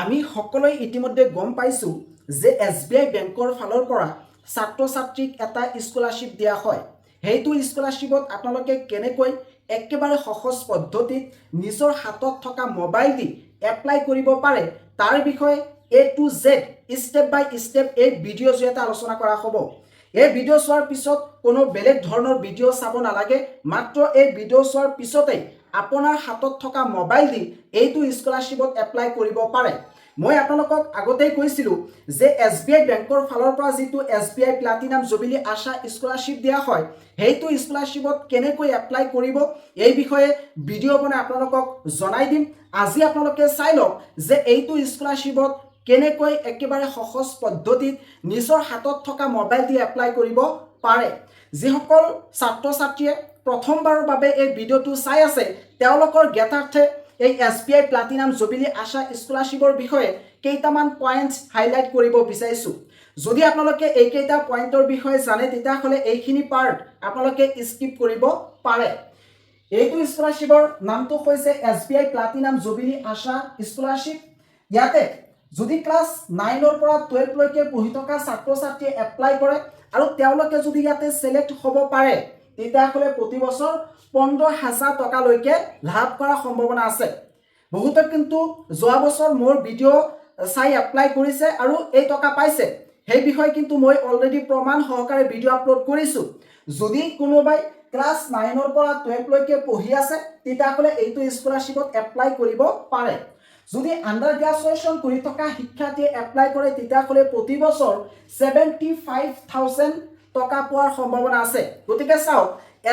আমি সকলোৱে ইতিমধ্যে গম পাইছোঁ যে SBI বেংকৰ ফালৰ পৰা ছাত্ৰ ছাত্ৰীক এটা স্কলাৰশ্বিপ দিয়া হয়। সেইটো স্কলাৰশ্বিপত আপোনালোকে কেনেকৈ একেবাৰে সহজ পদ্ধতিত নিজৰ হাতত থকা মোবাইল দি এপ্লাই কৰিব পাৰে তাৰ বিষয়ে A to Z step by step video ভিডিঅ' জৰিয়তে আলোচনা কৰা হ'ব। এই ভিডিঅ' চোৱাৰ পিছত কোনো বেলেগ ধৰণৰ ভিডিঅ' চাব নালাগে, মাত্ৰ এই ভিডিঅ' চোৱাৰ পিছতেই আপোনাৰ হাতত থকা মোবাইল দি এইটো স্কলাৰশ্বিপত এপ্লাই কৰিব পাৰে। মই আপোনালোকক আগতেই কৈছিলোঁ যে SBI বেংকৰ ফালৰ পৰা যিটো SBI প্লাটিনাম জুবিলি আশা স্কলাৰশ্বিপ দিয়া হয়, সেইটো স্কলাৰশ্বিপত কেনেকৈ এপ্লাই কৰিব এই বিষয়ে ভিডিঅ' বনাই আপোনালোকক জনাই দিম। আজি আপোনালোকে চাই লওক যে এইটো স্কলাৰশ্বিপত কেনেকৈ একেবাৰে সহজ পদ্ধতিত নিজৰ হাতত থকা মোবাইল দি এপ্লাই কৰিব পাৰে। যিসকল ছাত্ৰ ছাত্ৰীয়ে প্ৰথমবাৰৰ বাবে এই ভিডিঅ'টো চাই আছে তেওঁলোকৰ জ্ঞাতাৰ্থে এই SBI প্লাটিনাম জুবিলি আশা স্কলাৰশ্বিপৰ বিষয়ে কেইটামান পইণ্টছ হাইলাইট কৰিব বিচাৰিছোঁ। যদি আপোনালোকে এইকেইটা পইণ্টৰ বিষয়ে জানে তেতিয়াহ'লে এইখিনি পাৰ্ট আপোনালোকে স্কিপ কৰিব পাৰে। এইটো স্কলাৰশ্বিপৰ নামটো হৈছে SBI প্লাটিনাম জুবিলি আশা স্কলাৰশ্বিপ। ইয়াতে যদি ক্লাছ 9ৰ পৰা 12 লৈকে পঢ়ি থকা ছাত্ৰ ছাত্ৰীয়ে এপ্লাই কৰে আৰু তেওঁলোকে যদি ইয়াতে সিলেক্ট হ'ব পাৰে তেতিয়াহ'লে প্ৰতি বছৰ 15,000 টকালৈকে লাভ কৰাৰ সম্ভাৱনা আছে। বহুতে কিন্তু যোৱা বছৰ মোৰ ভিডিঅ' চাই এপ্লাই কৰিছে আৰু এই টকা পাইছে। সেই বিষয়ে কিন্তু মই অলৰেডি প্ৰমাণ সহকাৰে ভিডিঅ' আপলোড কৰিছোঁ। যদি কোনোবাই ক্লাছ 9ৰ পৰা 12 লৈকে পঢ়ি আছে তেতিয়াহ'লে এইটো স্কলাৰশ্বিপত এপ্লাই কৰিব পাৰে। যদি আণ্ডাৰ গ্ৰেজুৱেশ্যন কৰি থকা শিক্ষাৰ্থীয়ে এপ্লাই কৰে তেতিয়াহ'লে প্ৰতি বছৰ 75,000 টকা পোৱাৰ সম্ভাৱনা আছে। গতিকে চাওক,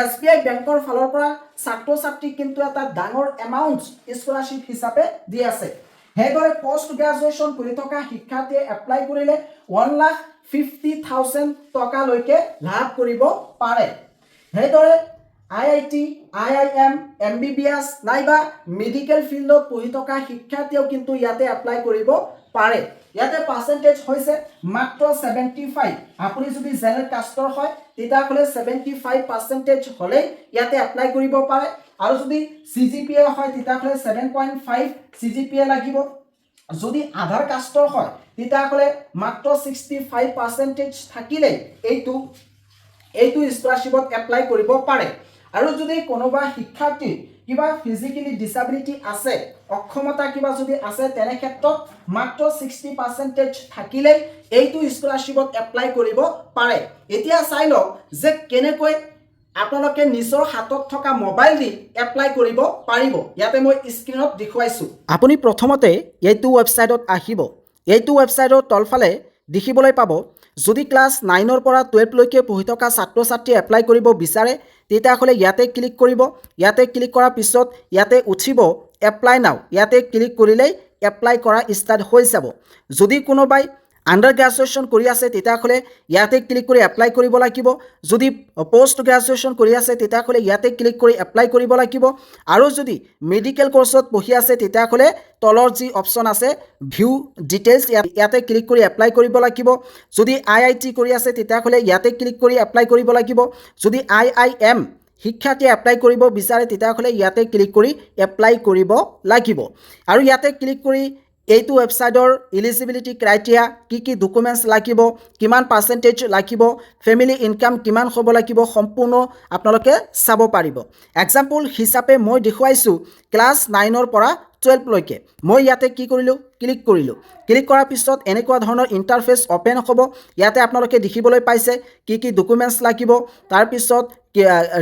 SBI বেংকৰ ফালৰ পৰা ছাত্ৰ ছাত্ৰীক কিন্তু এটা ডাঙৰ এমাউণ্ট স্কলাৰশ্বিপ হিচাপে দি আছে। সেইদৰে পষ্ট গ্ৰেজুৱেশ্যন কৰি থকা শিক্ষাৰ্থীয়ে এপ্লাই কৰিলে 1,50,000 টকালৈকে লাভ কৰিব পাৰে। সেইদৰে IIT, IIM, MBBS নাইবা মেডিকেল ফিল্ডত পঢ়ি থকা শিক্ষাৰ্থীয়েও কিন্তু ইয়াতে এপ্লাই কৰিব পাৰে। ইয়াতে পাৰ্চেণ্টেজ হৈছে মাত্ৰ 75। আপুনি যদি জেনেৰেল কাষ্টৰ হয় তেতিয়াহ'লে 75% হ'লেই ইয়াতে এপ্লাই কৰিব পাৰে। আৰু যদি CGPA হয় তেতিয়াহ'লে 7.5 CGPA লাগিব। যদি আধাৰ কাষ্টৰ হয় তেতিয়াহ'লে মাত্ৰ 65% থাকিলেই এইটো স্কলাৰশ্বিপত এপ্লাই কৰিব পাৰে। আৰু যদি কোনোবা শিক্ষাৰ্থী কিবা ফিজিকেলি ডিসেবিলিটি আছে, অক্ষমতা কিবা যদি আছে, তেনে ক্ষেত্ৰত মাত্ৰ 60% থাকিলেই এইটো স্কলাৰশ্বিপত এপ্লাই কৰিব পাৰে। এতিয়া চাই লওক যে কেনেকৈ আপোনালোকে নিজৰ হাতত থকা মোবাইল দি এপ্লাই কৰিব পাৰিব। ইয়াতে মই স্ক্ৰীনত দেখুৱাইছোঁ। আপুনি প্ৰথমতে এইটো ৱেবছাইটত আহিব। এইটো ৱেবছাইটৰ তলফালে দেখিবলৈ পাব যদি ক্লাছ 9ৰ পৰা 12 লৈকে পঢ়ি থকা ছাত্ৰ ছাত্ৰীয়ে এপ্লাই কৰিব বিচাৰে তেতিয়াহ'লে ইয়াতে ক্লিক কৰিব। ইয়াতে ক্লিক কৰাৰ পিছত ইয়াতে উঠিব এপ্লাই নাও। ইয়াতে ক্লিক কৰিলেই এপ্লাই কৰা ষ্টাৰ্ট হৈ যাব। যদি কোনোবাই আণ্ডাৰ গ্ৰেজুৱেশ্যন কৰি আছে তেতিয়াহ'লে ইয়াতে ক্লিক কৰি এপ্লাই কৰিব লাগিব। যদি পষ্ট গ্ৰেজুৱেশ্যন কৰি আছে তেতিয়াহ'লে ইয়াতে ক্লিক কৰি এপ্লাই কৰিব লাগিব। আৰু যদি মেডিকেল কোৰ্চত পঢ়ি আছে তেতিয়াহ'লে তলৰ যি অপশ্যন আছে ভিউ ডিটেইলছ ইয়াতে ক্লিক কৰি এপ্লাই কৰিব লাগিব। যদি IIT কৰি আছে তেতিয়াহ'লে ইয়াতে ক্লিক কৰি এপ্লাই কৰিব লাগিব। যদি IIM শিক্ষাৰ্থীয়ে এপ্লাই কৰিব বিচাৰে তেতিয়াহ'লে ইয়াতে ক্লিক কৰি এপ্লাই কৰিব লাগিব। আৰু ইয়াতে ক্লিক কৰি এইটো ৱেবছাইটৰ এলিজিবিলিটি ক্ৰাইটেৰিয়া, কি ডকুমেণ্টছ লাগিব, কিমান পাৰ্চেণ্টেজ লাগিব, ফেমিলি ইনকাম কিমান হ'ব লাগিব, সম্পূৰ্ণ আপোনালোকে চাব পাৰিব। এক্সাম্পল হিচাপে মই দেখুৱাইছোঁ ক্লাছ 9ৰ পৰা 12 লৈকে। মই ইয়াতে কি কৰিলোঁ, ক্লিক কৰিলোঁ। ক্লিক কৰাৰ পিছত এনেকুৱা ধৰণৰ ইণ্টাৰফেচ অ'পেন হ'ব। ইয়াতে আপোনালোকে দেখিবলৈ পাইছে কি ডকুমেণ্টছ লাগিব, তাৰপিছত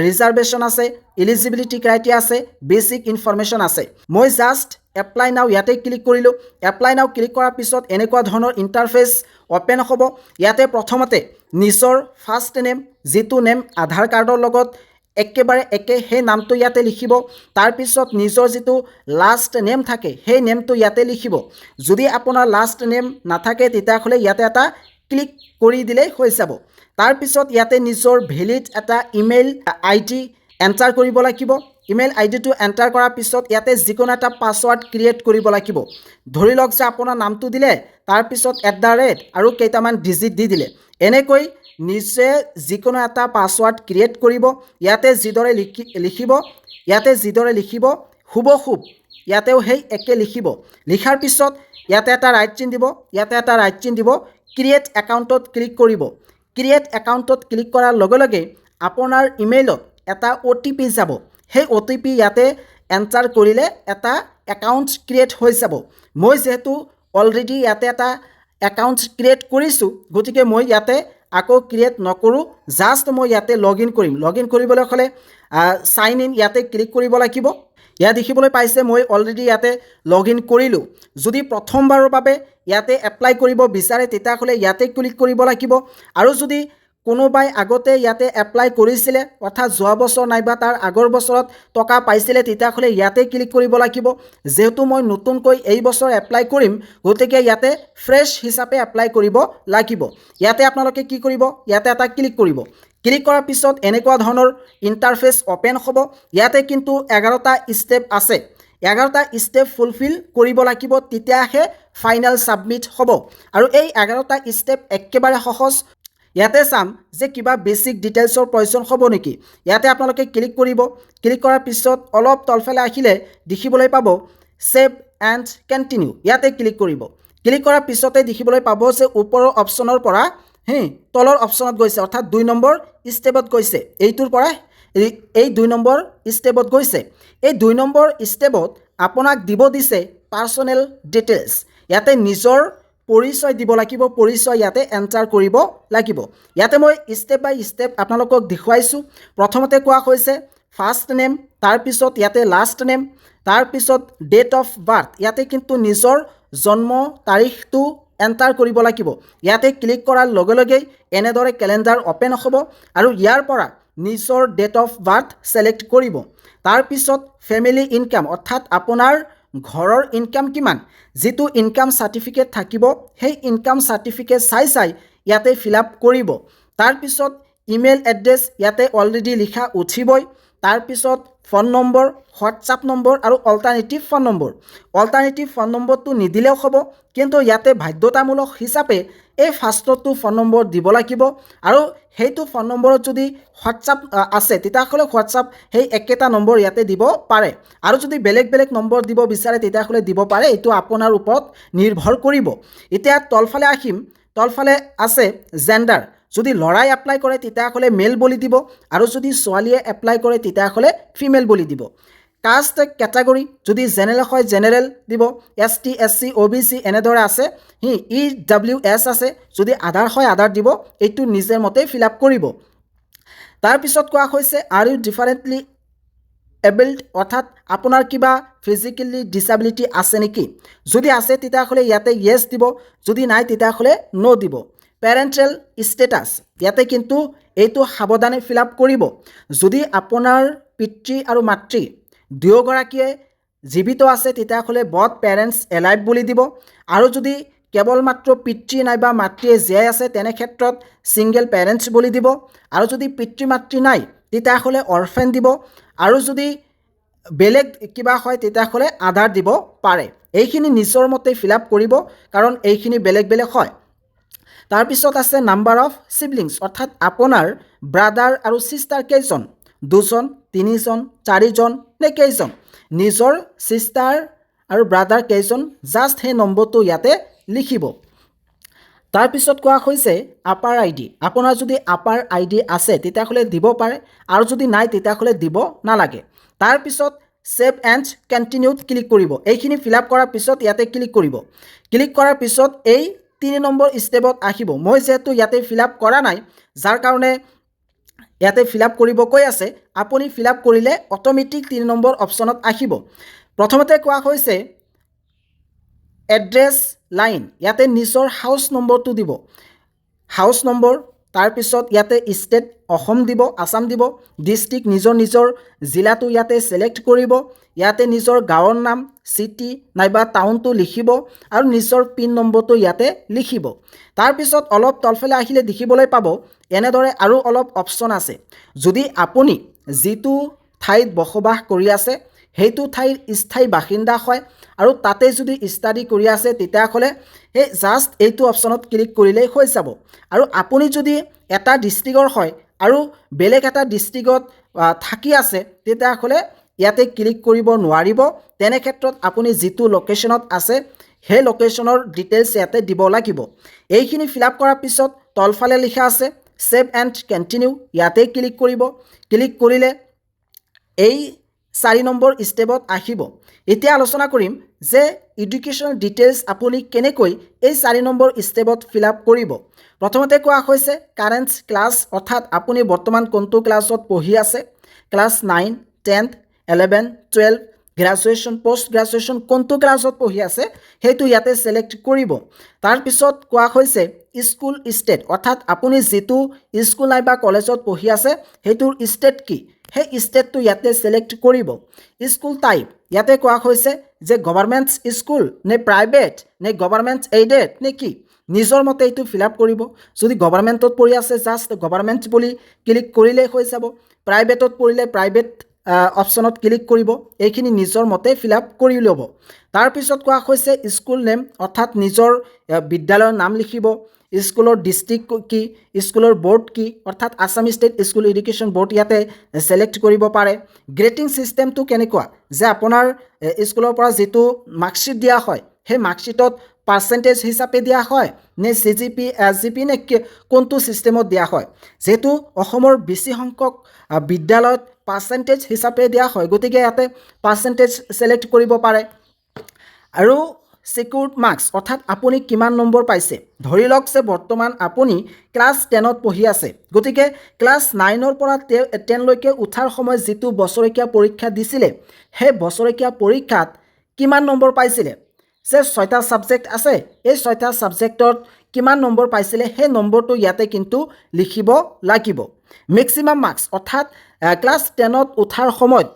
ৰিজাৰ্ভেশ্যন আছে, এলিজিবিলিটি ক্ৰাইটেৰিয়া আছে, বেচিক ইনফৰমেশ্যন আছে। মই জাষ্ট এপ্লাই নাও ইয়াতে ক্লিক কৰিলোঁ। এপ্লাই নাও ক্লিক কৰাৰ পিছত এনেকুৱা ধৰণৰ ইণ্টাৰফেচ অ'পেন হ'ব। ইয়াতে প্ৰথমতে নিজৰ ফাৰ্ষ্ট নেম, যিটো নেম আধাৰ কাৰ্ডৰ লগত একেবাৰে একে সেই নামটো ইয়াতে লিখিব। তাৰপিছত নিজৰ যিটো লাষ্ট নেম থাকে সেই নেমটো ইয়াতে লিখিব। যদি আপোনাৰ লাষ্ট নেম নাথাকে তেতিয়াহ'লে ইয়াতে এটা ক্লিক কৰি দিলেই হৈ যাব। তাৰপিছত ইয়াতে নিজৰ ভেলিড এটা ইমেইল ID এণ্টাৰ কৰিব লাগিব। ইমেইল IDটো এণ্টাৰ কৰাৰ পিছত ইয়াতে যিকোনো এটা পাছৱৰ্ড ক্ৰিয়েট কৰিব লাগিব। ধৰি লওক যে আপোনাৰ নামটো দিলে, তাৰপিছত @ আৰু কেইটামান ডিজিট দি দিলে। এনেকৈ নিজে যিকোনো এটা পাছৱৰ্ড ক্ৰিয়েট কৰিব। ইয়াতে যিদৰে লিখিব হুবহু ইয়াতেও সেই একে লিখিব লিখাৰ পিছত ইয়াতে এটা ৰাইট চিন দিব ইয়াতে এটা ৰাইট চিন দিব ক্ৰিয়েট একাউণ্টত ক্লিক কৰিব ক্ৰিয়েট একাউণ্টত ক্লিক কৰাৰ লগে লগে আপোনাৰ ইমেইলত এটা OTP যাব সেই OTP ইয়াতে এণ্টাৰ কৰিলে এটা একাউণ্ট ক্ৰিয়েট হৈ যাব মই যেহেতু অলৰেডি ইয়াতে এটা একাউণ্ট ক্ৰিয়েট কৰিছোঁ গতিকে মই ইয়াতে আকৌ ক্ৰিয়েট নকৰোঁ জাষ্ট মই ইয়াতে লগ ইন কৰিম লগ ইন কৰিবলৈ হ'লে সাইন ইন ইয়াতে ক্লিক কৰিব লাগিব ইয়াত দেখিবলৈ পাইছে মই অলৰেডি ইয়াতে লগ ইন কৰিলোঁ যদি প্ৰথমবাৰৰ বাবে ইয়াতে এপ্লাই কৰিব বিচাৰে তেতিয়াহ'লে ইয়াতে ক্লিক কৰিব লাগিব আৰু যদি কোনোবাই আগতে ইয়াতে এপ্লাই কৰিছিলে অৰ্থাৎ যোৱা বছৰ নাইবা তাৰ আগৰ বছৰত টকা পাইছিলে তেতিয়াহ'লে ইয়াতে ক্লিক কৰিব লাগিব যেহেতু মই নতুনকৈ এই বছৰ এপ্লাই কৰিম গতিকে ইয়াতে ফ্ৰেছ হিচাপে এপ্লাই কৰিব লাগিব ইয়াতে আপোনালোকে কি কৰিব ইয়াতে এটা ক্লিক কৰিব ক্লিক কৰাৰ পিছত এনেকুৱা ধৰণৰ ইণ্টাৰফেচ অপেন হ'ব ইয়াতে কিন্তু 11টা ষ্টেপ আছে 11টা ষ্টেপ ফুলফিল কৰিব লাগিব তেতিয়াহে ফাইনেল সাবমিট হ'ব আৰু এই 11টা ষ্টেপ একেবাৰে সহজ ইয়াতে চাম যে কিবা বেসিক ডিটেইলছৰ প্ৰয়োজন হ'ব নেকি ইয়াতে আপোনালোকে ক্লিক কৰিব ক্লিক কৰাৰ পিছত অলপ তলফালে আহিলে দেখিবলৈ পাব সেভ এণ্ড কন্টিনিউ ইয়াতে ক্লিক কৰিব ক্লিক কৰাৰ পিছতে দেখিবলৈ পাব যে ওপৰৰ অপচনৰ পৰা তলৰ অপচনত গৈছে অৰ্থাৎ 2 নম্বৰ ষ্টেপত গৈছে এইটোৰ পৰা এই 2 নম্বৰ ষ্টেপত গৈছে এই 2 নম্বৰ ষ্টেপত আপোনাক দিব দিছে পাৰ্সোনেল ডিটেইলছ ইয়াতে নিজৰ পৰিচয় দিব লাগিব পৰিচয় ইয়াতে এন্টাৰ কৰিব লাগিব ইয়াতে মই স্টেপ বাই স্টেপ আপোনালোকক দেখুৱাইছো প্ৰথমতে কোৱা হৈছে ফাৰ্স্ট নেম তাৰ পিছত ইয়াতে লাষ্ট নেম তাৰ পিছত ডেট অফ বাৰ্থ ইয়াতে কিন্তু নিজৰ জন্ম তাৰিখটো এন্টাৰ কৰিব লাগিব ইয়াতে ক্লিক কৰাৰ লগে লগে এনেদৰে ক্যালেন্ডাৰ ওপেন হ'ব আৰু ইয়াৰ পৰা নিজৰ ডেট অফ বাৰ্থ সিলেক্ট কৰিব তাৰ পিছত ফ্যামিলি ইনকাম অৰ্থাৎ আপোনাৰ ঘৰৰ ইনকাম কিমান যেটো ইনকাম সাৰ্টিফিকেট থাকিব সেই ইনকাম সাৰ্টিফিকেট চাই ইয়াতে ফিল আপ কৰিব তাৰ পিছত ইমেইল এড্ৰেছ ইয়াতে অলৰেডি লিখা উঠিবই তাৰ পিছত ফোন নম্বৰ হোৱাটসঅ্যাপ নম্বৰ আৰু অল্টাৰনেটিভ ফোন নম্বৰটো নিদিলেও হ'ব কিন্তু ইয়াতে বাধ্যতামূলক হিচাপে এই ফাৰ্ষ্টটো ফোন নম্বৰ দিব লাগিব আৰু সেইটো ফোন নম্বৰত যদি হোৱাটসঅ্যাপ আছে তেতিয়াহ'লে হোৱাটসঅ্যাপ সেই একেটা নম্বৰ ইয়াতে দিব পাৰে আৰু যদি বেলেগ বেলেগ নম্বৰ দিব বিচাৰে তেতিয়াহ'লে দিব পাৰে এটো আপোনাৰ ওপৰত নিৰ্ভৰ কৰিব এতিয়া তলফালে আহিম তলফালে আছে জেন্ডাৰ যদি লৰাই এপ্লাই কৰে তেতিয়াহ'লে মেল বুলি দিব আৰু যদি ছোৱালীয়ে এপ্লাই কৰে তেতিয়াহ'লে ফিমেল বুলি দিব কাষ্ট ক্যাটাগৰী যদি জেনাৰেল হয় জেনাৰেল দিব ST SC OBC এনেদৰে আছে EWS আছে যদি আধাৰ হয় আধাৰ দিব এইটো নিজৰ মতে ফিল আপ কৰিব তাৰ পিছত কোৱা হৈছে আৰ ইউ ডিফাৰেন্টলি এবল্ড অৰ্থাৎ আপোনাৰ কিবা ফিজিক্যালি ডিসেবিলিটি আছে নেকি যদি আছে তেতিয়াহ'লে ইয়াতে ইয়েস দিব যদি নাই তেতিয়াহ'লে নো দিব পেৰেণ্টেল ষ্টেটাছ ইয়াতে কিন্তু এইটো সাৱধানে ফিল আপ কৰিব যদি আপোনাৰ পিতৃ আৰু মাতৃ দুয়োগৰাকীয়ে জীৱিত আছে তেতিয়াহ'লে বথ পেৰেণ্টছ এলাইভ বুলি দিব আৰু যদি কেৱল মাত্ৰ পিতৃ নাইবা মাতৃয়ে জীয়াই আছে তেনে ক্ষেত্ৰত সিঙ্গেল পেৰেণ্টছ বুলি দিব আৰু যদি পিতৃ মাতৃ নাই তেতিয়াহ'লে অৰফেন দিব আৰু যদি বেলেগ কিবা হয় তেতিয়াহ'লে আধাৰ দিব পাৰে এইখিনি নিজৰ মতে ফিল আপ কৰিব কাৰণ এইখিনি বেলেগ বেলেগ হয় তাৰ পিছত আছে নাম্বাৰ অফ সিবলিংস অৰ্থাৎ আপোনাৰ ব্ৰাদাৰ আৰু সিস্টাৰ কেইজন দুজন তিনিজন চাৰিজন নে কেইজন নিজৰ সিস্টাৰ আৰু ব্ৰাদাৰ কেইজন জাস্ট হে নম্বৰটো ইয়াতে লিখিব তাৰ পিছত কোৱা হৈছে আপাৰ আইডি আপোনাৰ যদি আপাৰ আইডি আছে তেতিয়াহ'লে দিব পাৰে আৰু যদি নাই তেতিয়াহ'লে দিব নালাগে তাৰ পিছত সেভ এণ্ড কন্টিনিউত ক্লিক কৰিব এইখিনি ফিল আপ কৰাৰ পিছত ইয়াতে ক্লিক কৰিব ক্লিক কৰাৰ পিছত এই 3 নম্বৰ ষ্টেপত আহিব মই যেহেতু ইয়াতে ফিল আপ কৰা নাই যাৰ কাৰণে ইয়াতে ফিল আপ কৰিব কৈ আছে আপুনি ফিল আপ কৰিলে অটোমেটিক 3 নম্বৰ অপচনত আহিব প্ৰথমতে কোৱা হৈছে এড্ৰেছ লাইন ইয়াতে নিজৰ হাউস নম্বৰটো দিব হাউস নম্বৰ তাৰ পিছত ইয়াতে ষ্টেট অসম দিব আসাম দিব ডিস্ট্ৰিক্ট নিজৰ জিলাটো ইয়াতে সিলেক্ট কৰিব ইয়াতে নিজৰ গাঁৱৰ নাম সিটি নাইবা টাউনটো লিখিব আৰু নিজৰ পিন নম্বৰটো ইয়াতে লিখিব তাৰ পিছত অলপ তলফালে আহিলে দেখিবলৈ পাব এনেদৰে আৰু অলপ অপচন আছে যদি আপুনি যেটো ঠাইত বসবাস কৰি আছে হেতু ঠাইৰ স্থায়ী বাসিন্দা হয় আৰু তাতে যদি ষ্টাডি কৰি আছে তেতিয়াহ'লে এই জাস্ট এইটো অপচনত ক্লিক কৰিলেই হৈ যাব আৰু আপুনি যদি এটা ডিস্ট্ৰিক্টৰ হয় আৰু বেলেগ এটা ডিস্ট্ৰিক্টত থাকি আছে তেতিয়াহ'লে ইয়াতে ক্লিক কৰিব নোৱাৰিব তেনে ক্ষেত্ৰত আপুনি যিটো লোকেশ্যনত আছে সেই লোকেশ্যনৰ ডিটেইলছ ইয়াতে দিব লাগিব এইখিনি ফিল আপ কৰাৰ পিছত তলফালে লিখা আছে সেভ এণ্ড কণ্টিনিউ ইয়াতে ক্লিক কৰিব ক্লিক কৰিলে এই 4 নম্বৰ ষ্টেপত আহিব এতিয়া আলোচনা কৰিম যে এডুকেশ্যন ডিটেইলছ আপুনি কেনেকৈ এই 4 নম্বৰ ষ্টেপত ফিল আপ কৰিব প্ৰথমতে কোৱা হৈছে কাৰেণ্ট ক্লাছ অৰ্থাৎ আপুনি বৰ্তমান কোনটো ক্লাছত পঢ়ি আছে class 9 10th 11 12 graduation post graduation কোনটো ক্লাছত পঢ়ি আছে সেইটো ইয়াতে সিলেক্ট কৰিব তাৰ পিছত কোৱা হৈছে স্কুল ষ্টেট অৰ্থাৎ আপুনি যেটো স্কুল নাইবা কলেজত পঢ়ি আছে হেতুৰ ষ্টেট কি সেই ষ্টেটটো ইয়াতে সিলেক্ট কৰিব স্কুল টাইপ ইয়াতে কোৱা হৈছে যে গভৰ্ণমেণ্ট স্কুল নে প্ৰাইভেট নে গভৰ্ণমেণ্ট এইডেড নে কি নিজৰ মতে এইটো ফিল আপ কৰিব যদি গভৰ্ণমেণ্টত পঢ়ি আছে জাষ্ট গভৰ্ণমেণ্ট বুলি ক্লিক কৰিলে হৈ যাব প্ৰাইভেটত পঢ়িলে প্ৰাইভেট অপশ্যনত ক্লিক কৰিব এইখিনি নিজৰ মতে ফিল আপ কৰি ল'ব তাৰ পিছত কোৱা হৈছে স্কুল নেম অৰ্থাৎ নিজৰ বিদ্যালয়ৰ নাম লিখিব স্কুলৰ ডিস্ট্ৰিক্ট কি স্কুলৰ বোৰ্ড কি অৰ্থাৎ Assam state school education board ইয়াতে সিলেক্ট কৰিব পাৰে গ্ৰেডিং সিস্টেমটো কেনেকুৱা যে আপোনাৰ স্কুলৰ পৰা যেটো মাৰ্কশিট দিয়া হয় সেই মাৰ্কশিটত পাৰ্সেন্টেজ হিচাপে দিয়া হয় নে সিজিপি এসজিপি নে কোনটো সিস্টেমত দিয়া হয় যেটো অসমৰ বেছি সংখ্যক বিদ্যালয়ত পাৰ্সেন্টেজ হিচাপে দিয়া হয় গতিকে ইয়াতে পাৰ্সেন্টেজ সিলেক্ট কৰিব পাৰে আৰু সিকিউৰ্ড মাৰ্কস অৰ্থাৎ আপুনি কিমান নম্বৰ পাইছে ধৰি লওক যে বৰ্তমান আপুনি ক্লাছ 10ত পঢ়ি আছে গতিকে ক্লাছ 9ৰ পৰা 10 লৈকে উঠাৰ সময় যেটো বছৰেকীয়া পৰীক্ষা দিছিলে সেই বছৰেকীয়া পৰীক্ষাত কিমান নম্বৰ পাইছিলে যে 6টা সাবজেক্ট আছে এই 6টা সাবজেক্টত কিমান নম্বৰ পাইছিলে সেই নম্বৰটো ইয়াতে কিন্তু লিখিব লাগিব ম্যাক্সিমাম মাৰ্কস অৰ্থাৎ ক্লাছ 10ত উঠাৰ সময়ত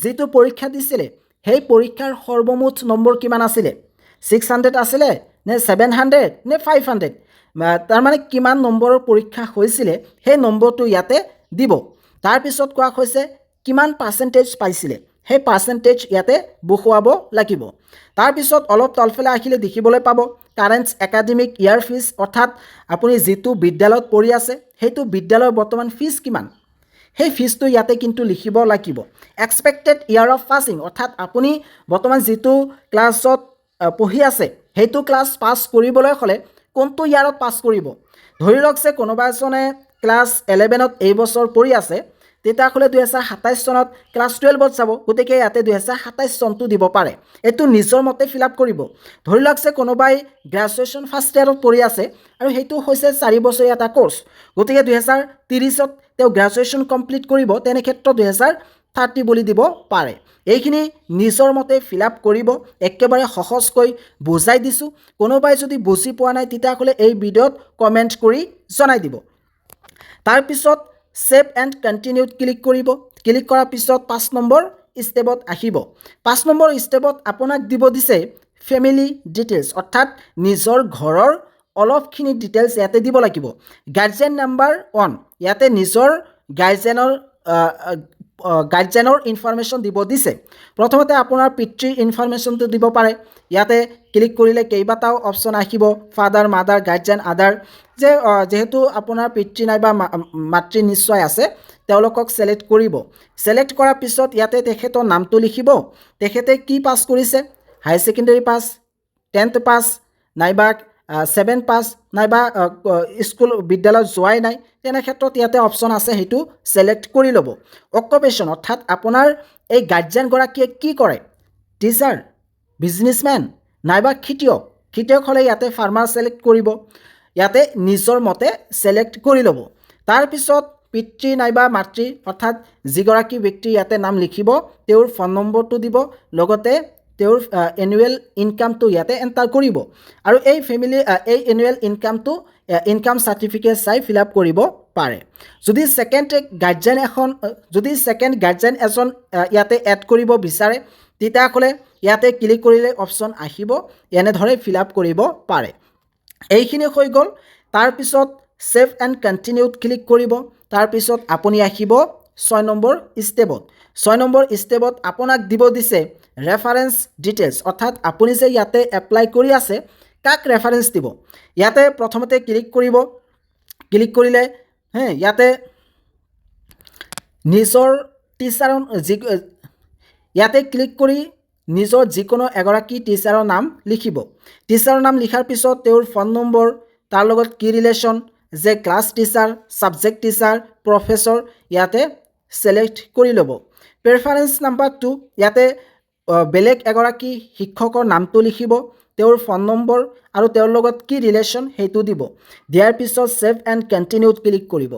যেটো পৰীক্ষা দিছিলে সেই পৰীক্ষাৰ সৰ্বমুঠ নম্বৰ কিমান আছিল 600 আছিল নে 700 নে 500 তাৰ মানে কিমান নম্বৰৰ পৰীক্ষা হৈছিল সেই নম্বৰটো ইয়াতে দিব তাৰ পিছত কোৱা হৈছে কিমান পাৰ্সেন্টেজ পাইছিল সেই পাৰ্সেন্টেজ ইয়াতে বহুৱাব লাগিব তাৰ পিছত অলপ তলফালে আহিলে দেখিবলৈ পাব কাৰেন্ট একাডেমিক ইয়াৰ ফিজ অৰ্থাৎ আপুনি যেটো বিদ্যালয়ত পঢ়ি আছে সেইটো বিদ্যালয়ৰ বৰ্তমান ফিজ কিমান সেই ফিজটো ইয়াতে কিন্তু লিখিব লাগিব এক্সপেক্টেড ইয়াৰ অফ পাছিং অৰ্থাৎ আপুনি বৰ্তমান যেটো ক্লাছত পঢ়ি আছে হেতু ক্লাছ পাস কৰিবলৈ হলে কোনটো ইয়াৰত পাস কৰিব ধৰি লওক যে কোনোবা এজনে ক্লাছ 11ত এই বছৰ পঢ়ি আছে তেতা হলে 2027 চনত ক্লাছ 12ত যাব গতিকে ইয়াতে 2027 চনটো দিব পাৰে এটো নিজৰ মতে ফিল আপ কৰিব ধৰি লওক যে কোনোবাই গ্ৰেজুৱেশ্যন ফাৰ্ষ্ট ইয়াৰত পঢ়ি আছে আৰু হেতু হৈছে 4 বছৰীয়া এটা কোৰ্স গতিকে 2030ত তেও গ্ৰেজুৱেশ্যন কমপ্লিট কৰিব তেনে ক্ষেত্ৰত 2030 বুলি দিব পাৰে এইখিনি নিজৰ মতে ফিল আপ কৰিব একেবাৰে সহজকৈ বুজাই দিছো কোনোবাই যদি বুজি পোৱা নাই তেতিয়া হলে এই ভিডিঅত কমেন্ট কৰি জনাই দিব তাৰ পিছত সেভ এণ্ড কণ্টিনিউত ক্লিক কৰিব ক্লিক কৰাৰ পিছত 5 নম্বৰ ষ্টেপত আহিব 5 নম্বৰ ষ্টেপত আপোনাক দিব দিছে ফ্যামিলি ডিটেইলছ অৰ্থাৎ নিজৰ ঘৰৰ অলপখিনি ডিটেইলছ ইয়াতে দিব লাগিব গাৰ্জিয়ান নাম্বাৰ 1 ইয়াতে নিজৰ গাৰ্জিয়ানৰ ইনফৰমেশন দিব দিছে প্ৰথমতে আপোনাৰ পিতৃৰ ইনফৰমেশনটো দিব পাৰে ইয়াতে ক্লিক কৰিলে কেইবাটাও অপচন আহিব ফাদাৰ মাদাৰ গাৰ্জিয়ান আদাৰ যেহেতু আপোনাৰ পিতৃ নাইবা মাতৃ নিশ্চয় আছে তেওঁলোকক সিলেক্ট কৰিব সিলেক্ট কৰাৰ পিছত ইয়াতে তেখেতৰ নামটো লিখিব তেখেতে কি পাস কৰিছে হাই সেকেন্ডাৰী পাস 10th পাস নাইবা 7 পাস নাইবা স্কুল বিদ্যালয় যোৱাই নাই তেনে ক্ষেত্ৰত ইয়াতে অপচন আছে হেতু সিলেক্ট কৰি লব অকুপেশন অৰ্থাৎ আপোনাৰ এই গাৰ্জিয়ান গৰাকীয়ে কি কৰে টিচাৰ বিজনেসম্যান নাইবা খেতিয়ক হলে ইয়াতে ফাৰ্মাৰ সিলেক্ট কৰিব ইয়াতে নিজৰ মতে সিলেক্ট কৰি লব তাৰ পিছত পিতৃ নাইবা মাতৃ অৰ্থাৎ যিগৰাকী ব্যক্তি ইয়াতে নাম লিখিব তেওঁৰ ফোন নম্বৰটো দিব লগতে তেওঁৰ এনুৱেল ইনকামটো ইয়াতে এন্টাৰ কৰিব আৰু এই ফ্যামিলি এই এনুৱেল ইনকামটো ইনকাম সাৰ্টিফিকেট চাই ফিল আপ কৰিব পাৰে যদি সেকেন্ড গাৰ্জিয়ান এজন ইয়াতে এড কৰিব বিচাৰে তেতিয়া হলে ইয়াতে ক্লিক কৰিলে অপচন আহিব এনে ধৰে ফিল আপ কৰিব পাৰে এইখিনি হৈ গল তাৰ পিছত সেভ এণ্ড কণ্টিনিউত ক্লিক কৰিব তাৰ পিছত আপুনি আহিব 6 নম্বৰ ষ্টেপত 6 নম্বৰ ষ্টেপত আপোনাক দিব দিছে ৰেফাৰেন্স ডিটেইলছ অৰ্থাৎ আপুনি যে ইয়াতে এপ্লাই কৰি আছে কাক ৰেফাৰেন্স দিব ইয়াতে প্ৰথমতে ক্লিক কৰিব ক্লিক কৰিলে ইয়াতে নিজৰ টিচাৰ ইয়াতে ক্লিক কৰি নিজৰ যিকোনো এগৰাকী টিচাৰৰ নাম লিখিব টিচাৰৰ নাম লিখাৰ পিছত তেওঁৰ ফোন নম্বৰ তাৰ লগত কি ৰিলেশ্যন যে class teacher subject teacher professor ইয়াতে সিলেক্ট কৰি ল'ব প্ৰেফাৰেন্স নাম্বাৰ 2 ইয়াতে বেলেগ এগৰাকী শিক্ষকৰ নামটো লিখিব তেওঁৰ ফোন নম্বৰ আৰু তেওঁৰ লগত কি ৰিলেশ্যন সেইটো দিব দিয়াৰ পিছত সেভ এণ্ড কণ্টিনিউত ক্লিক কৰিব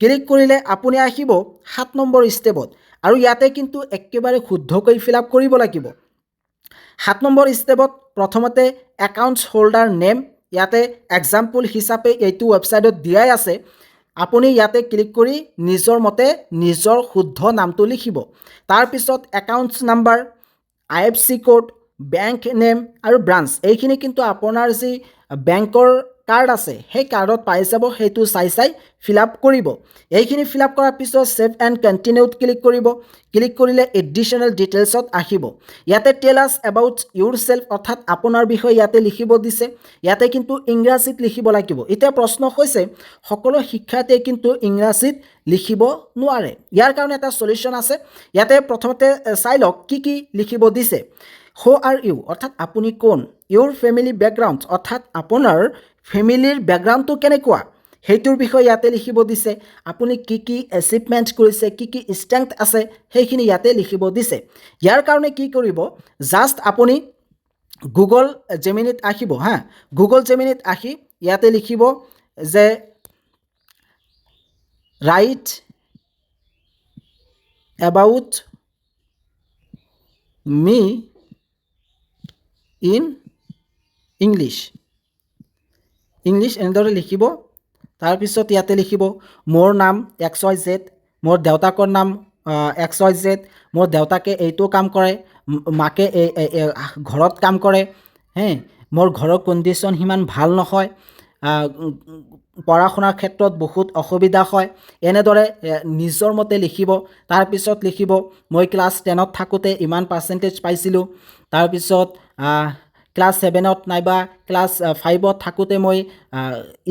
ক্লিক কৰিলে আপুনি আহিব 7 নম্বৰ ষ্টেপত আৰু ইয়াতে কিন্তু একেবাৰে শুদ্ধকৈ ফিল আপ কৰিব লাগিব 7 নম্বৰ ষ্টেপত প্ৰথমতে একাউণ্টছ হোল্ডাৰ নেম ইয়াতে এক্সাম্পল হিচাপে এইটো ৱেবছাইটত দিয়াই আছে আপুনি ইয়াতে ক্লিক কৰি নিজৰ মতে নিজৰ শুদ্ধ নামটো লিখিব তাৰপিছত accounts number IFSC code bank name আৰু ব্ৰাঞ্চ এইখিনি কিন্তু আপোনাৰ যি বেংকৰ কাৰ্ড আছে সেই কাৰ্ডত পাই যাব সেইটো চাই ফিল আপ কৰিব এইখিনি ফিল আপ কৰাৰ পিছত সেভ এণ্ড কণ্টিনিউত ক্লিক কৰিব ক্লিক কৰিলে এডিশ্যনেল ডিটেইলছত আহিব ইয়াতে টেল আছ এবাউট ইউৰ সেল্ফ অৰ্থাৎ আপোনাৰ বিষয়ে ইয়াতে লিখিব দিছে ইয়াতে কিন্তু ইংৰাজীত লিখিব লাগিব এতিয়া প্ৰশ্ন হৈছে সকলো শিক্ষাৰ্থীয়ে কিন্তু ইংৰাজীত লিখিব নোৱাৰে ইয়াৰ কাৰণে এটা সলিউশন আছে ইয়াতে প্ৰথমতে চাই লওক কি লিখিব দিছে হু আৰ ইউ অৰ্থাৎ আপুনি কোন ইউৰ ফেমিলি বেকগ্ৰাউণ্ড অৰ্থাৎ আপোনাৰ ফেমিলিৰ বেকগ্ৰাউণ্ডটো কেনেকুৱা সেইটোৰ বিষয়ে ইয়াতে লিখিব দিছে আপুনি কি এচিভমেণ্ট কৰিছে কি ষ্ট্ৰেংথ আছে সেইখিনি ইয়াতে লিখিব দিছে ইয়াৰ কাৰণে কি কৰিব জাষ্ট আপুনি গুগল জেমিনিত আহিব হা গুগল জেমিনিত আহি ইয়াতে লিখিব যে right about me in English এনেদৰে লিখিব তাৰপিছত ইয়াতে লিখিব মোৰ নাম XYZ মোৰ দেউতাকৰ নাম XYZ মোৰ দেউতাকে এইটো কাম কৰে মাকে ঘৰত কাম কৰে হে মোৰ ঘৰৰ কণ্ডিশ্যন সিমান ভাল নহয় পঢ়া শুনাৰ ক্ষেত্ৰত বহুত অসুবিধা হয় এনেদৰে নিজৰ মতে লিখিব তাৰপিছত লিখিব মই ক্লাছ 10ত থাকোঁতে ইমান পাৰ্চেণ্টেজ পাইছিলোঁ তাৰপিছত ক্লাছ 7ত নাইবা ক্লাছ 5ত থাকোঁতে মই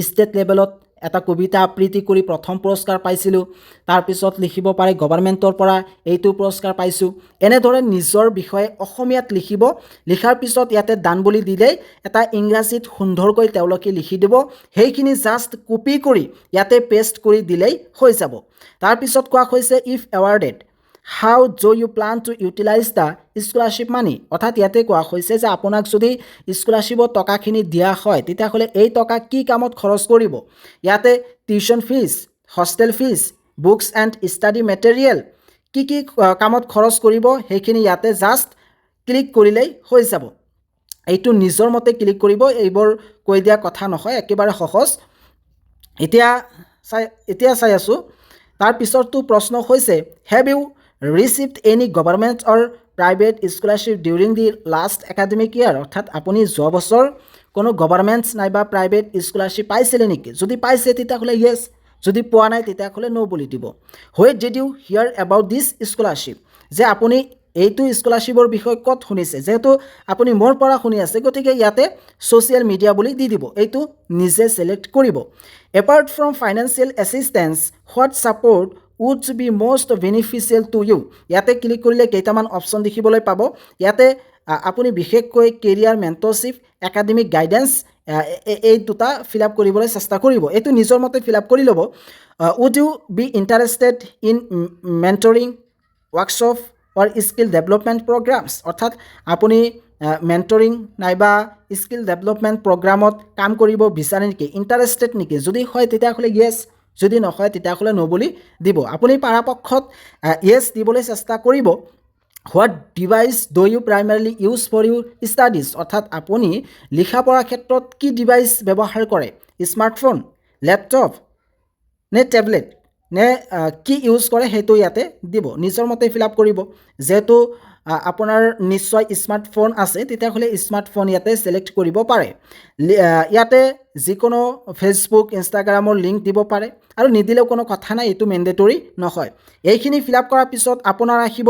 ষ্টেট লেভেলত এটা কবিতা আবৃত্তি কৰি প্ৰথম পুৰস্কাৰ পাইছিলোঁ তাৰপিছত লিখিব পাৰে গভৰ্ণমেণ্টৰ পৰা এইটো পুৰস্কাৰ পাইছোঁ এনেদৰে নিজৰ বিষয়ে অসমীয়াত লিখিব লিখাৰ পিছত ইয়াতে ডান বুলি দিলেই এটা ইংৰাজীত সুন্দৰকৈ তেওঁলোকে লিখি দিব সেইখিনি জাষ্ট কপি কৰি ইয়াতে পেষ্ট কৰি দিলেই হৈ যাব তাৰপিছত কোৱা হৈছে if awarded how do you plan to utilize the scholarship money অৰ্থাৎ ইয়াতে কোৱা হৈছে যে আপোনাক যদি স্কলাৰশ্বিপৰ টকাখিনি দিয়া হয় তেতিয়াহ'লে এই টকা কি কামত খৰচ কৰিব ইয়াতে tuition fees hostel fees books and study material কি কামত খৰচ কৰিব সেইখিনি ইয়াতে জাষ্ট ক্লিক কৰিলেই হৈ যাব এইটো নিজৰ মতে ক্লিক কৰিব এইবোৰ কৈ দিয়া কথা নহয় একেবাৰে সহজ এতিয়া চাই আছোঁ তাৰ পিছৰটো প্ৰশ্ন হৈছে have you received any government or private scholarship during the last academic year অৰ্থাৎ আপুনি যোৱা বছৰ কোনো গভৰ্ণমেণ্ট নাইবা প্ৰাইভেট স্কলাৰশ্বিপ পাইছিলে নেকি যদি পাইছে তেতিয়াহ'লে ইয়েছ যদি পোৱা নাই তেতিয়াহ'লে নো বুলি দিব what did you hear about this scholarship যে আপুনি এইটো স্কলাৰশ্বিপৰ বিষয়ে ক'ত শুনিছে যেহেতু আপুনি মোৰ পৰা শুনি আছে গতিকে ইয়াতে ছ'চিয়েল মিডিয়া বুলি দি দিব এইটো নিজে চিলেক্ট কৰিব apart from financial assistance what support would be most beneficial to you ইয়াতে ক্লিক কৰিলে কেইটামান অপশ্যন দেখিবলৈ পাব ইয়াতে আপুনি বিশেষকৈ কেৰিয়াৰ মেণ্টৰশ্বিপ একাডেমিক গাইডেন্স এই দুটা ফিল আপ কৰিবলৈ চেষ্টা কৰিব এইটো নিজৰ মতে ফিল আপ কৰি ল'ব would you be interested in mentoring workshop or skill development programs অৰ্থাৎ আপুনি মেণ্টৰিং নাইবা স্কিল ডেভেলপমেণ্ট প্ৰগ্ৰামত কাম কৰিব বিচাৰে নেকি ইণ্টাৰেষ্টেড নেকি যদি হয় তেতিয়াহ'লে ইয়েছ যদি নহয় তেতিয়াহ'লে নো বুলি দিব আপুনি পৰাপক্ষত ইয়েছ দিবলৈ চেষ্টা কৰিব what device do you primarily use for your studies অৰ্থাৎ আপুনি লিখা পঢ়াৰ ক্ষেত্ৰত কি ডিভাইচ ব্যৱহাৰ কৰে স্মাৰ্টফোন লেপটপ নে টেবলেট নে কি ইউজ কৰে সেইটো ইয়াতে দিব নিজৰ মতে ফিল আপ কৰিব যেহেতু আপোনাৰ নিশ্চয় স্মাৰ্টফোন আছে তেতিয়াহ'লে স্মাৰ্টফোন ইয়াতে সিলেক্ট কৰিব পাৰে ইয়াতে যিকোনো ফেচবুক ইনষ্টাগ্ৰামৰ লিংক দিব পাৰে আৰু নিদিলেও কোনো কথা নাই এইটো মেণ্ডেটৰী নহয় এইখিনি ফিল আপ কৰাৰ পিছত আপোনাৰ আহিব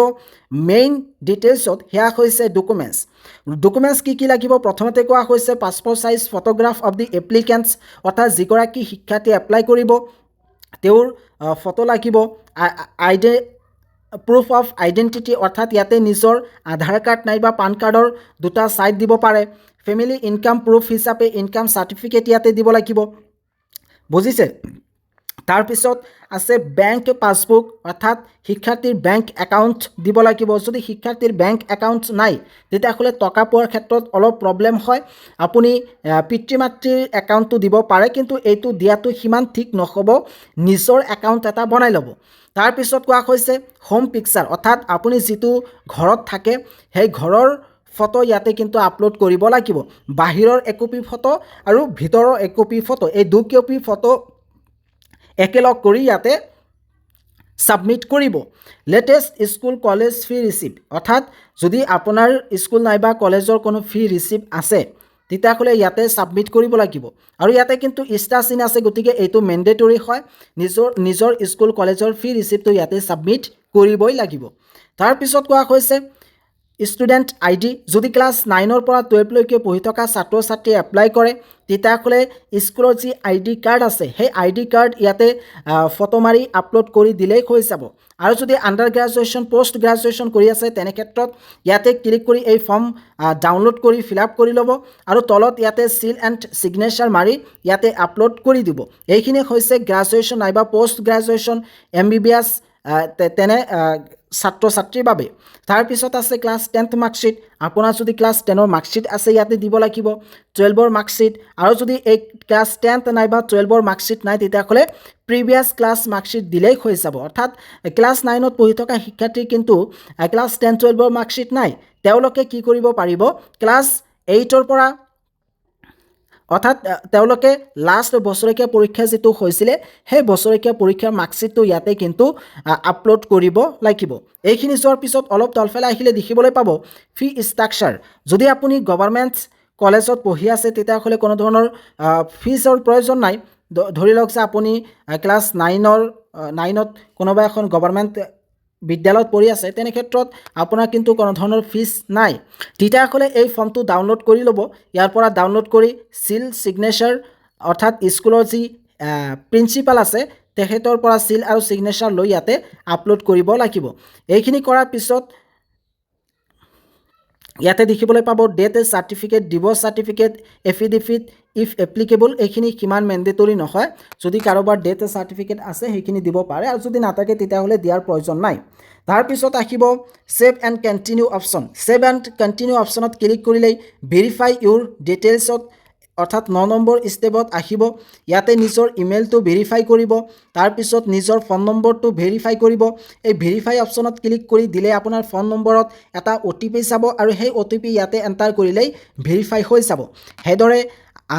মেইন ডিটেইলছত সেয়া হৈছে ডকুমেণ্টছ কি লাগিব প্ৰথমতে কোৱা হৈছে passport size photograph of the applicants অৰ্থাৎ যিগৰাকী শিক্ষাৰ্থী এপ্লাই কৰিব তেওঁৰ ফটো লাগিব প্ৰুফ অফ আইডেণ্টিটি অৰ্থাৎ ইয়াতে নিজৰ আধাৰ কাৰ্ড নাইবা পান কাৰ্ডৰ দুটা ছাইড দিব পাৰে ফেমিলি ইনকাম প্ৰুফ হিচাপে ইনকাম চাৰ্টিফিকেট ইয়াতে দিব লাগিব বুজিছে তাৰপিছত আছে বেংক পাছবুক অৰ্থাৎ শিক্ষাৰ্থীৰ বেংক একাউণ্ট দিব লাগিব যদি শিক্ষাৰ্থীৰ বেংক একাউণ্ট নাই তেতিয়াহ'লে টকা পোৱাৰ ক্ষেত্ৰত অলপ প্ৰব্লেম হয় আপুনি পিতৃ মাতৃৰ একাউণ্টটো দিব পাৰে কিন্তু এইটো দিয়াটো সিমান ঠিক নহ'ব নিজৰ একাউণ্ট এটা বনাই ল'ব তাৰপিছত কোৱা হৈছে হোম পিকচাৰ অৰ্থাৎ আপুনি যিটো ঘৰত থাকে সেই ঘৰৰ ফটো ইয়াতে কিন্তু আপলোড কৰিব লাগিব বাহিৰৰ একপি ফটো আৰু ভিতৰৰ একপি ফটো এই দুকপি ফটো একেলগ কৰি ইয়াতে সাবমিট কৰিব লেটেষ্ট স্কুল কলেজ ফি ৰিচিপ্ট অৰ্থাৎ যদি আপোনাৰ স্কুল নাইবা কলেজৰ কোনো ফি ৰিচিপ্ট আছে তেতিয়াহ'লে ইয়াতে সাবমিট কৰিব লাগিব আৰু ইয়াতে কিন্তু ষ্টাৰ চিন আছে গতিকে এইটো মেণ্ডেটৰী হয় নিজৰ স্কুল কলেজৰ ফি ৰিচিপ্টটো ইয়াতে সাবমিট কৰিবই লাগিব তাৰপিছত কোৱা হৈছে ষ্টুডেণ্ট আইডি যদি ক্লাছ 9ৰ পৰা 12 লৈকে পঢ়ি থকা ছাত্ৰ ছাত্ৰীয়ে এপ্লাই কৰে তেতিয়াহ'লে স্কুলৰ যি আইডি কাৰ্ড আছে সেই আইডি কাৰ্ড ইয়াতে ফটো মাৰি আপলোড কৰি দিলেই হৈ যাব আৰু যদি আণ্ডাৰ গ্ৰেজুৱেশ্যন পোষ্ট গ্ৰেজুৱেশ্যন কৰি আছে তেনে ক্ষেত্ৰত ইয়াতে ক্লিক কৰি এই ফৰ্ম ডাউনলোড কৰি ফিল আপ কৰি ল'ব আৰু তলত ইয়াতে চিল এণ্ড ছিগনেচাৰ মাৰি ইয়াতে আপলোড কৰি দিব এইখিনি হৈছে গ্ৰেজুৱেশ্যন নাইবা পোষ্ট গ্ৰেজুৱেশ্যন MBBS তেনে ছাত্ৰ ছাত্ৰীৰ বাবে তাৰপিছত আছে ক্লাছ 10th মাৰ্কশ্বিট আপোনাৰ যদি ক্লাছ 10ৰ মাৰ্কশ্বিট আছে ইয়াতে দিব লাগিব 12ৰ মাৰ্কশ্বিট আৰু যদি এই ক্লাছ 10th নাইবা 12ৰ মাৰ্কশ্বিট নাই তেতিয়াহ'লে প্ৰিভিয়াছ ক্লাছ মাৰ্কশ্বিট দিলেই হৈ যাব অৰ্থাৎ ক্লাছ 9ত পঢ়ি থকা শিক্ষাৰ্থীৰ কিন্তু ক্লাছ 10 12ৰ মাৰ্কশ্বিট নাই তেওঁলোকে কি কৰিব পাৰিব ক্লাছ 8ৰ পৰা অৰ্থাৎ তেওঁলোকে লাষ্ট বছৰেকীয়া পৰীক্ষা যেটো হৈছিলে সেই বছৰেকীয়া পৰীক্ষাৰ মাৰ্কশ্বিটটো ইয়াতে কিন্তু আপলোড কৰিব লাগিব এইখিনি যোৱাৰ পিছত অলপ তলফালে আহিলে দেখিবলৈ পাব ফি ষ্ট্ৰাকচাৰ যদি আপুনি গভৰ্ণমেণ্ট কলেজত পঢ়ি আছে তেতিয়াহ'লে কোনো ধৰণৰ ফিজৰ প্ৰয়োজন নাই ধৰি লওক যে আপুনি ক্লাছ 9ত কোনোবা এখন গভৰ্ণমেণ্ট বিদ্যালয়ত পঢ়ি আছে তেনে ক্ষেত্ৰত আপোনাৰ কিন্তু কোনো ধৰণৰ ফিজ নাই তেতিয়াহ'লে এই ফৰ্মটো ডাউনলোড কৰি ল'ব ইয়াৰ পৰা ডাউনলোড কৰি চিল ছিগনেচাৰ অৰ্থাৎ স্কুলৰ যি প্ৰিন্সিপাল আছে তেখেতৰ পৰা চিল আৰু ছিগনেচাৰ লৈ ইয়াতে আপলোড কৰিব লাগিব এইখিনি কৰাৰ পিছত ইয়াতে দেখিবলৈ পাব date certificate divorce certificate affidavit if applicable এইখিনি কিমান মেণ্ডেটৰী নহয় যদি কাৰোবাৰ ডেট চাৰ্টিফিকেট আছে সেইখিনি দিব পাৰে আৰু যদি নাথাকে তেতিয়াহ'লে দিয়াৰ প্ৰয়োজন নাই তাৰপিছত আহিব save and continue option save and continue অপশ্যনত ক্লিক কৰিলেই ভেৰিফাই ইউৰ ডিটেইলছত অৰ্থাৎ 9 নম্বৰ ষ্টেপত আহিব ইয়াতে নিজৰ ইমেইলটো ভেৰিফাই কৰিব তাৰপিছত নিজৰ ফোন নম্বৰটো ভেৰিফাই কৰিব এই ভেৰিফাই অপশ্যনত ক্লিক কৰি দিলে আপোনাৰ ফোন নম্বৰত এটা OTP যাব আৰু সেই OTP ইয়াতে এণ্টাৰ কৰিলেই ভেৰিফাই হৈ যাব সেইদৰে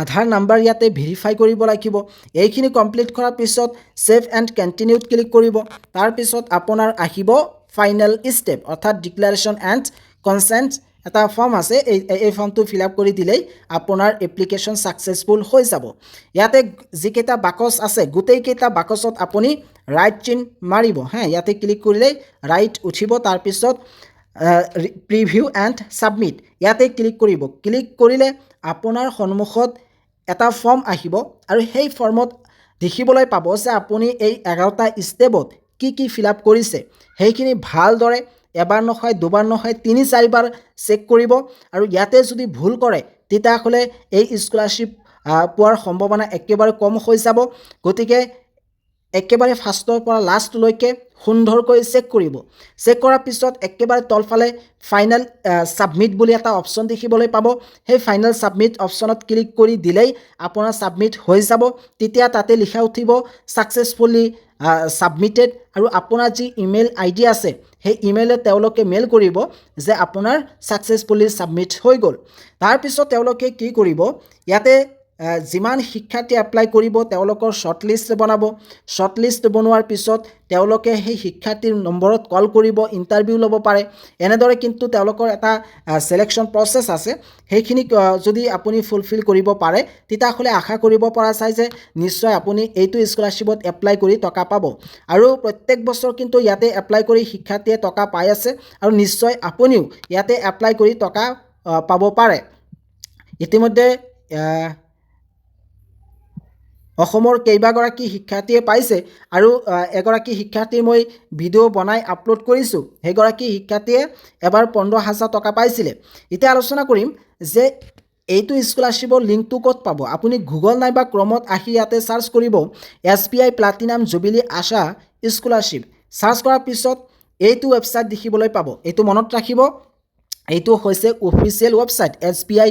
আধাৰ নাম্বাৰ ইয়াতে ভেৰিফাই কৰিব লাগিব এইখিনি কমপ্লিট কৰাৰ পিছত সেভ এণ্ড কণ্টিনিউত ক্লিক কৰিব তাৰপিছত আপোনাৰ আহিব ফাইনেল ষ্টেপ অৰ্থাৎ ডিক্লাৰেশ্যন এণ্ড কনচেণ্ট এটা ফৰ্ম আছে এই ফৰ্মটো ফিল আপ কৰি দিলেই আপোনাৰ এপ্লিকেশ্যন ছাকচেছফুল হৈ যাব ইয়াতে যিকেইটা বাকচ আছে গোটেইকেইটা বাকচত আপুনি ৰাইট চিন মাৰিব ইয়াতে ক্লিক কৰিলেই ৰাইট উঠিব তাৰপিছত প্ৰিভিউ এণ্ড ছাবমিট ইয়াতে ক্লিক কৰিব ক্লিক কৰিলে আপোনাৰ সন্মুখত এটা ফৰ্ম আহিব আৰু সেই ফৰ্মত দেখিবলৈ পাব যে আপুনি এই 11টা ষ্টেপত কি ফিল আপ কৰিছে সেইখিনি ভালদৰে এবাৰ নহয় দুবাৰ নহয় 3-4 বাৰ চেক কৰিব আৰু ইয়াতে যদি ভুল কৰে তেতিয়াহ'লে এই স্কলাৰশ্বিপ পোৱাৰ সম্ভাৱনা একেবাৰে কম হৈ যাব গতিকে একেবাৰে ফাৰ্ষ্টৰ পৰা লাষ্টলৈকে সুন্দৰকৈ চেক কৰিব চেক কৰাৰ পিছত একেবাৰে তলফালে ফাইনেল ছাবমিট বুলি এটা অপশ্যন দেখিবলৈ পাব সেই ফাইনেল ছাবমিট অপশ্যনত ক্লিক কৰি দিলেই আপোনাৰ ছাবমিট হৈ যাব তেতিয়া তাতে লিখা উঠিব ছাকচেছফুলি ছাবমিটেড আৰু আপোনাৰ যি ইমেইল ID আছে সেই ইমেইলে তেওঁলোকে মেইল কৰিব যে আপোনাৰ ছাকচেছফুলি ছাবমিট হৈ গ'ল তাৰপিছত তেওঁলোকে কি কৰিব ইয়াতে যিমান শিক্ষাৰ্থী এপ্লাই কৰিব তেওঁলোকৰ শ্বৰ্ট লিষ্ট বনাব শ্বৰ্ট লিষ্ট বনোৱাৰ পিছত তেওঁলোকে সেই শিক্ষাৰ্থীৰ নম্বৰত কল কৰিব ইণ্টাৰভিউ ল'ব পাৰে এনেদৰে কিন্তু তেওঁলোকৰ এটা সিলেকশ্যন প্ৰচেছ আছে সেইখিনি যদি আপুনি ফুলফিল কৰিব পাৰে তেতিয়াহ'লে আশা কৰিব পৰা যায় যে নিশ্চয় আপুনি এইটো স্কলাৰশ্বিপত এপ্লাই কৰি টকা পাব আৰু প্ৰত্যেক বছৰ কিন্তু ইয়াতে এপ্লাই কৰি শিক্ষাৰ্থীয়ে টকা পাই আছে আৰু নিশ্চয় আপুনিও ইয়াতে এপ্লাই কৰি টকা পাব পাৰে ইতিমধ্যে অসমৰ কেইবাগৰাকী শিক্ষাৰ্থীয়ে পাইছে আৰু এগৰাকী শিক্ষাৰ্থীৰ মই ভিডিঅ' বনাই আপলোড কৰিছোঁ সেইগৰাকী শিক্ষাৰ্থীয়ে এবাৰ 15,000 টকা পাইছিলে এতিয়া আলোচনা কৰিম যে এইটো স্কলাৰশ্বিপৰ লিংকটো ক'ত পাব আপুনি গুগল নাইবা ক্ৰমত আহি ইয়াতে চাৰ্চ কৰিব SBI প্লাটিনাম জুবিলি আশা স্কলাৰশ্বিপ চাৰ্চ কৰাৰ পিছত এইটো ৱেবছাইট দেখিবলৈ পাব এইটো মনত ৰাখিব এইটো হৈছে অফিচিয়েল ৱেবছাইট SBI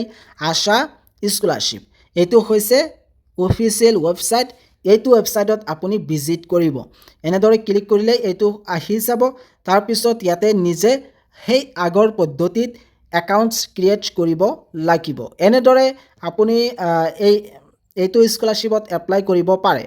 আশা স্কলাৰশ্বিপ এইটো হৈছে অফিচিয়েল ৱেবছাইট এইটো ৱেবছাইটত আপুনি ভিজিট কৰিব এনেদৰে ক্লিক কৰিলে এইটো আহি যাব তাৰ পিছত ইয়াতে নিজে সেই আগৰ পদ্ধতিত একাউণ্টছ ক্ৰিয়েট কৰিব লাগিব এনেদৰে আপুনি এইটো স্কলাৰশ্বিপত এপ্লাই কৰিব পাৰে